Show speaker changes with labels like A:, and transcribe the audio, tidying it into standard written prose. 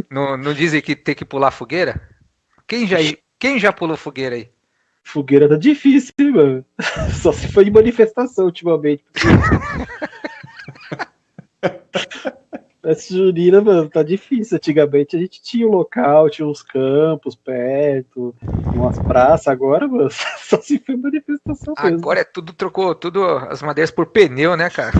A: Não dizem que tem que pular fogueira? Quem já pulou fogueira aí?
B: Fogueira tá difícil, hein, mano. Só se foi de manifestação ultimamente. Essa junina, mano, tá difícil. Antigamente a gente tinha um local, tinha uns campos perto, umas praças. Agora, mano, só se foi manifestação mesmo.
A: Agora é tudo, trocou tudo as madeiras por pneu, né, cara?